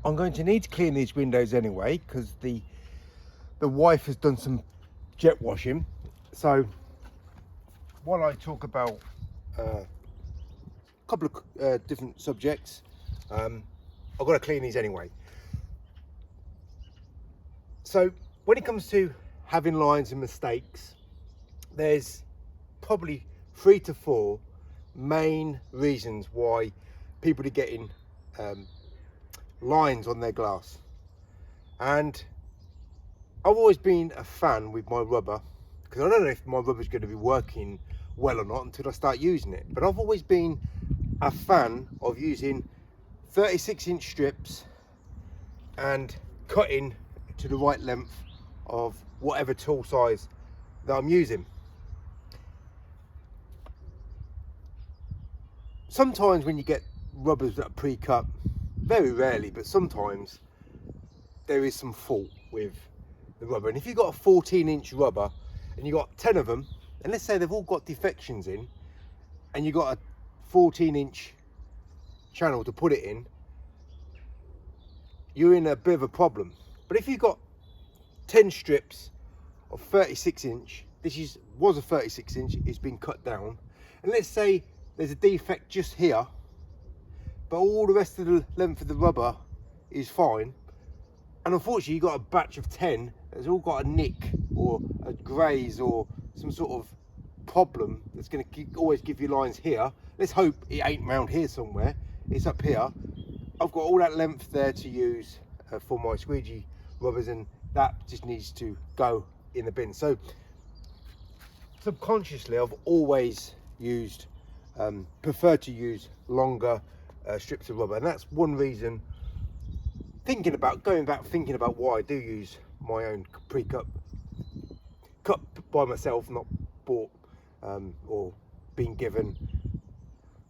I'm going to need to clean these windows anyway, because the wife has done some jet washing. So while I talk about a couple of different subjects, I've got to clean these anyway. So when it comes to having lines and mistakes, there's probably 3 to 4 main reasons why people are getting lines on their glass. And I've always been a fan with my rubber, because I don't know if my rubber is going to be working well or not until I start using it, but I've always been a fan of using 36-inch strips and cutting to the right length of whatever tool size that I'm using. Sometimes when you get rubbers that are pre-cut, very rarely, but sometimes there is some fault with the rubber. And if you've got a 14-inch rubber and you've got 10 of them, and let's say they've all got defections in, and you've got a 14-inch channel to put it in, you're in a bit of a problem. But if you've got 10 strips of 36-inch, was a 36-inch, it's been cut down, and let's say there's a defect just here, but all the rest of the length of the rubber is fine, and unfortunately you've got a batch of 10 that's all got a nick or a graze or some sort of problem that's going to always give you lines here. Let's hope it ain't round here somewhere, it's up here. I've got all that length there to use for my squeegee rubbers, and that just needs to go in the bin. So subconsciously I've always used preferred to use longer strips of rubber, and that's one reason, thinking about why I do use my own pre-cut, cut by myself, not bought or been given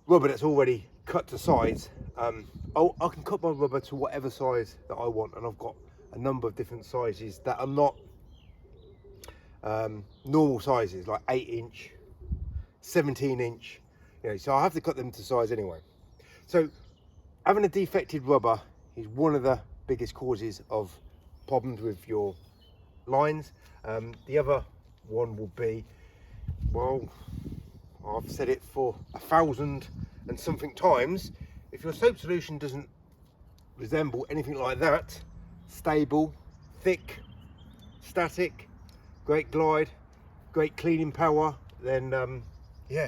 rubber that's already cut to size. I can cut my rubber to whatever size that I want, and I've got a number of different sizes that are not normal sizes, like 8-inch, 17-inch, so I have to cut them to size anyway. So having a defected rubber is one of the biggest causes of problems with your lines. The other one will be, well, I've said it for 1,000 and something times, if your soap solution doesn't resemble anything like that, stable, thick, static, great glide, great cleaning power, then yeah,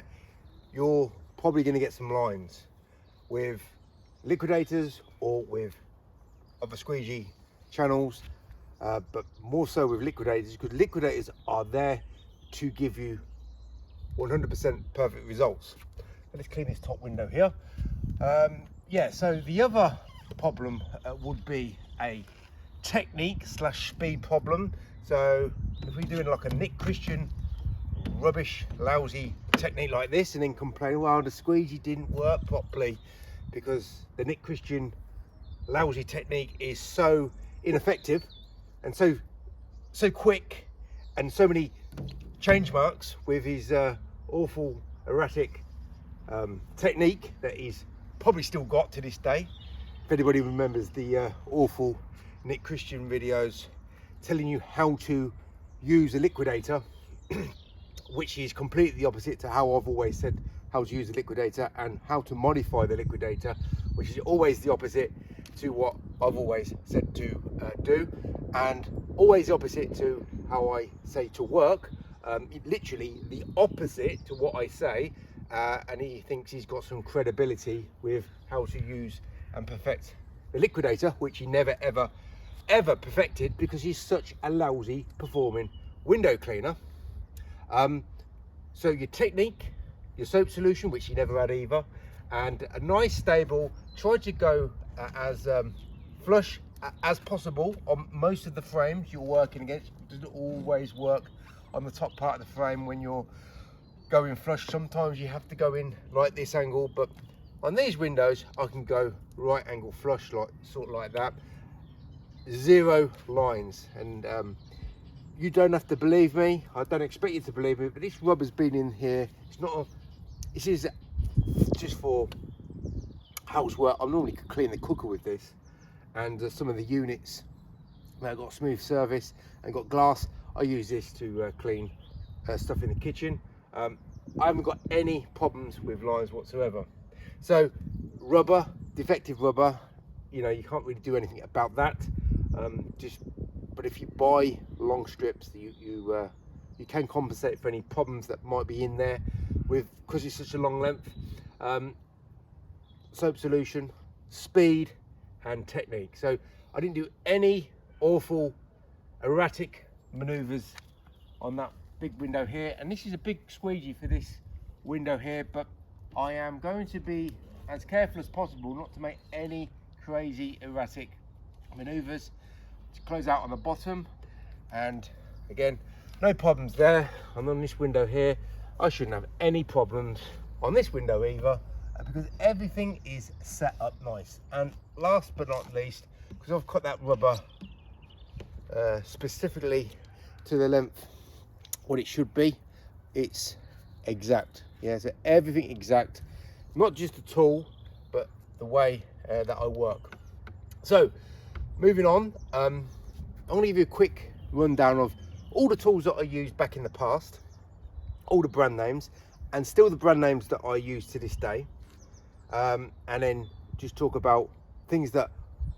you're probably going to get some lines with liquidators or with other squeegee channels, but more so with liquidators, because liquidators are there to give you 100% perfect results. Let's clean this top window here. Yeah, so the other problem would be a technique slash speed problem. So if we're doing like a Nick Christian rubbish lousy technique like this, and then complain, well, the squeegee didn't work properly because the Nick Christian lousy technique is so ineffective and so quick, and so many change marks with his awful erratic technique that he's probably still got to this day. If anybody remembers the awful Nick Christian videos telling you how to use a liquidator, which is completely the opposite to how I've always said how to use a liquidator, and how to modify the liquidator, which is always the opposite to what I've always said to do, and always the opposite to how I say to work. Literally the opposite to what I say, and he thinks he's got some credibility with how to use and perfect the liquidator, which he never ever perfected, because he's such a lousy performing window cleaner. So your technique, your soap solution, which he never had either, and a nice stable, try to go as flush as possible on most of the frames you're working against. It doesn't always work on the top part of the frame when you're going flush. Sometimes you have to go in like this angle, but on these windows I can go right angle flush, like sort of like that, 0 lines. And you don't have to believe me, I don't expect you to believe me, but this rubber's been in here. It's not a, this is just for housework. I normally clean the cooker with this, and some of the units that have got smooth surface and got glass, I use this to clean stuff in the kitchen. I haven't got any problems with lines whatsoever. So rubber, defective rubber, you know, you can't really do anything about that. But if you buy long strips, you can compensate for any problems that might be in there because it's such a long length. Soap solution, speed and technique. So I didn't do any awful erratic maneuvers on that big window here, and this is a big squeegee for this window here, but I am going to be as careful as possible not to make any crazy erratic maneuvers. To close out on the bottom, and again, no problems there. And on this window here, I shouldn't have any problems on this window either, because everything is set up nice. And last but not least, because I've cut that rubber specifically to the length what it should be, it's exact. Yeah, so everything exact, not just the tool but the way that I work. So moving on, I'm going to give you a quick rundown of all the tools that I used back in the past, all the brand names, and still the brand names that I use to this day, and then just talk about things that,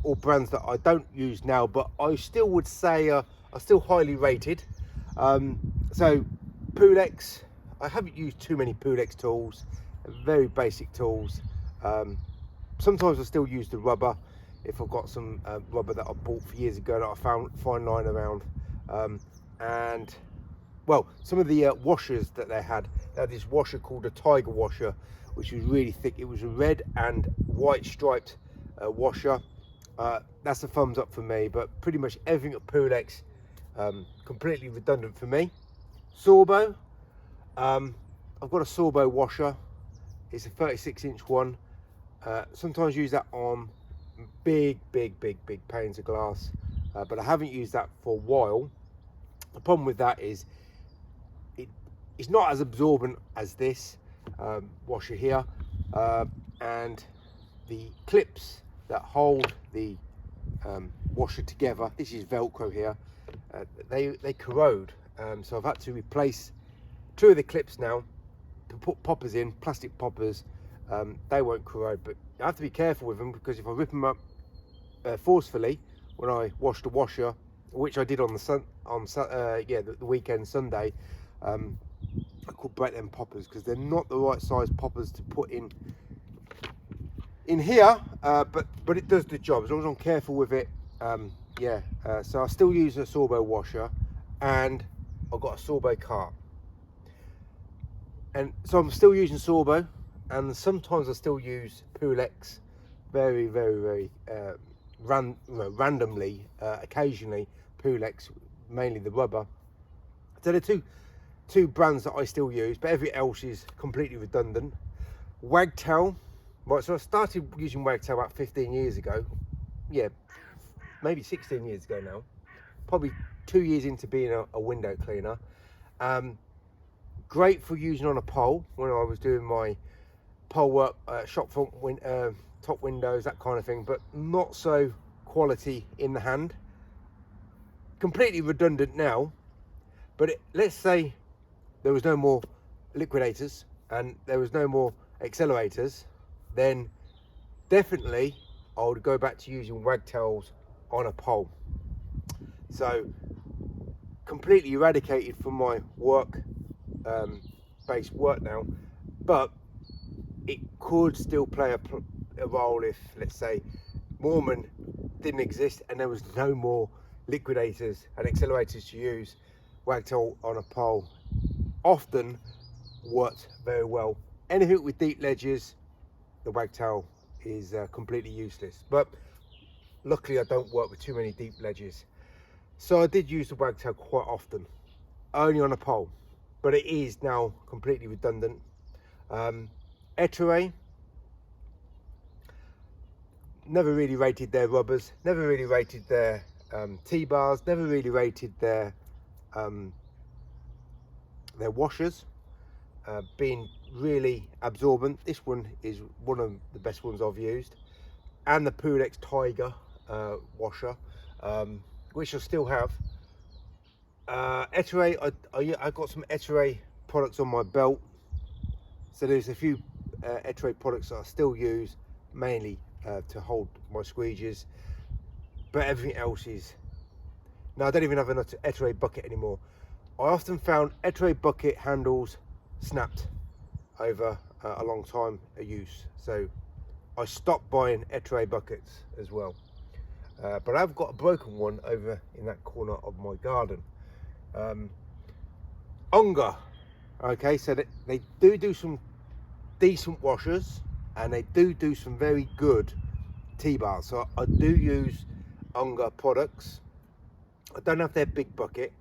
or brands that I don't use now, but I still would say are still highly rated. So Pulex, I haven't used too many Pulex tools, very basic tools. Sometimes I still use the rubber if I've got some rubber that I bought for years ago that I found fine lying around. And well, some of the washers that they had this washer called a Tiger washer, which was really thick. It was a red and white striped washer. That's a thumbs up for me, but pretty much everything at Pulex, completely redundant for me. Sorbo, I've got a Sorbo washer. It's a 36-inch one. Sometimes use that on big panes of glass, but I haven't used that for a while. The problem with that is it's not as absorbent as this washer here, and the clips that hold the washer together, this is Velcro here, they corrode. So I've had to replace 2 of the clips now to put poppers in, plastic poppers. They won't corrode, but I have to be careful with them, because if I rip them up forcefully when I wash the washer, which I did on the weekend Sunday, I could break them poppers, because they're not the right size poppers to put in here, but it does the job as long as I'm careful with it. So I still use a Sorbo washer, and I've got a Sorbo cart, and so I'm still using Sorbo, and sometimes I still use Pulex, very randomly, occasionally Pulex, mainly the rubber. So there are two brands that I still use, but everything else is completely redundant. Wagtail, right, so I started using Wagtail about 15 years ago, yeah, maybe 16 years ago now, probably 2 years into being a window cleaner. Great for using on a pole when I was doing my pole work, shop front top windows, that kind of thing, but not so quality in the hand. Completely redundant now, but let's say there was no more liquidators and there was no more accelerators, then definitely I would go back to using Wagtails on a pole. So completely eradicated from my work based work now, but it could still play a role if, let's say, Moorman didn't exist and there was no more liquidators and accelerators to use. Wagtail on a pole often worked very well. Anything with deep ledges, the Wagtail is completely useless, but luckily I don't work with too many deep ledges, so I did use the Wagtail quite often, only on a pole, but it is now completely redundant. Ettore, never really rated their rubbers, never really rated their T-bars, never really rated their washers, being really absorbent. This one is one of the best ones I've used, and the Pulex Tiger, washer, which I still have. Ettore, I got some Ettore products on my belt, so there's a few Ettore products that I still use, mainly to hold my squeegees, but everything else is, now I don't even have an Ettore bucket anymore. I often found Ettore bucket handles snapped over a long time of use, so I stopped buying Ettore buckets as well. But I've got a broken one over in that corner of my garden. Unger, okay, so they do some decent washers, and they do some very good T-bars. So I do use Unger products. I don't have their big bucket.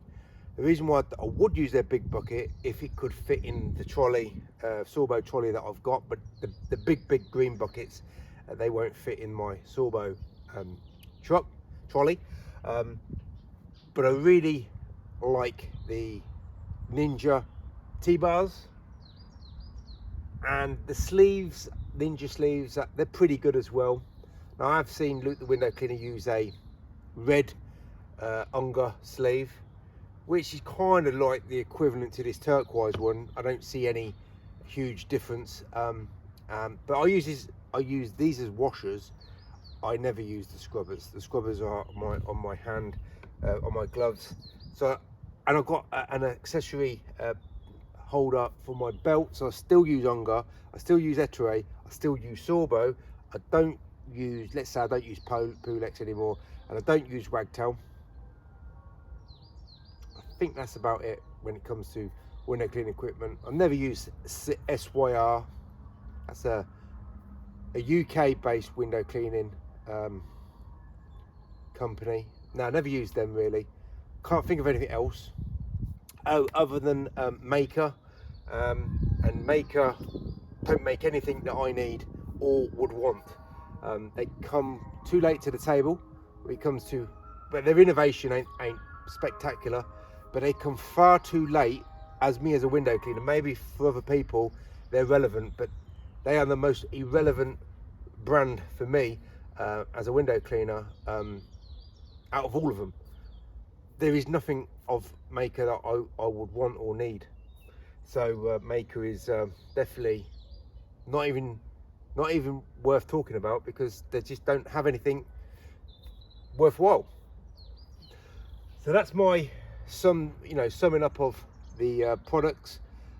The reason why I would use their big bucket if it could fit in the trolley, Sorbo trolley that I've got, but the big green buckets, they won't fit in my Sorbo trolley. But I really like the Ninja T-bars, and the sleeves, Ninja sleeves, they're pretty good as well. Now I've seen Luke the window cleaner use a red Unger sleeve, which is kind of like the equivalent to this turquoise one. I don't see any huge difference, but I use these as washers. I never use the scrubbers. The scrubbers are on my hand, on my gloves. So, and I've got an accessory holder for my belt, so I still use Unger, I still use Ettore, I still use Sorbo. I don't use, let's say I don't use Pulex anymore, and I don't use Wagtail. I think that's about it when it comes to window cleaning equipment. I've never used SYR. That's a UK based window cleaning company. No, I never used them really. Can't think of anything else. Oh, other than Maker, and Maker don't make anything that I need or would want. They come too late to the table when it comes to, but their innovation ain't spectacular, but they come far too late as a window cleaner. Maybe for other people they're relevant, but they are the most irrelevant brand for me as a window cleaner out of all of them. There is nothing of Maker that I would want or need. So Maker is definitely not even worth talking about, because they just don't have anything worthwhile. So that's my summing up of the products.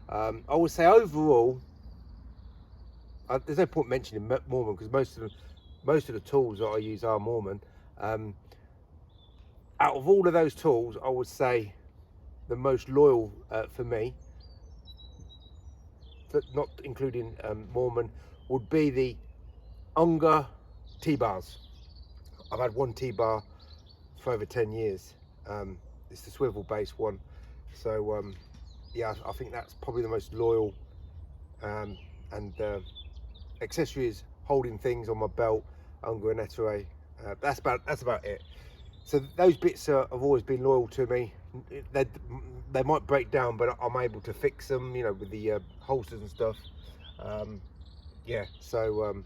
I would say overall, there's no point mentioning Moorman, because most of the tools that I use are Moorman. Out of all of those tools, I would say the most loyal for me, but not including Moorman, would be the Unger T-bars. I've had one T-bar for over 10 years. It's the swivel based one. So yeah, I think that's probably the most loyal, and accessories holding things on my belt, Unger and Ettore. That's about it. So those bits have always been loyal to me. They might break down, but I'm able to fix them, with the holsters and stuff. Yeah, so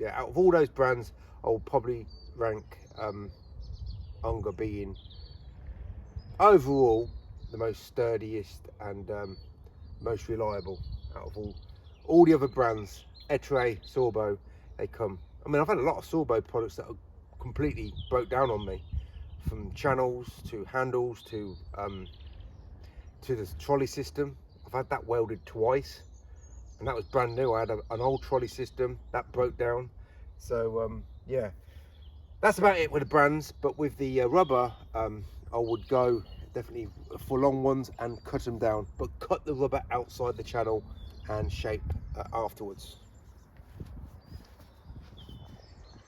yeah, out of all those brands, I will probably rank Unger being overall the most sturdiest and most reliable out of all the other brands. Ettore, Sorbo, they come. I mean, I've had a lot of Sorbo products that are completely broke down on me, from channels to handles to the trolley system. I've had that welded twice, and that was brand new. I had an old trolley system that broke down. So yeah, that's about it with the brands. But with the rubber, I would go definitely for long ones and cut them down, but cut the rubber outside the channel and shape afterwards.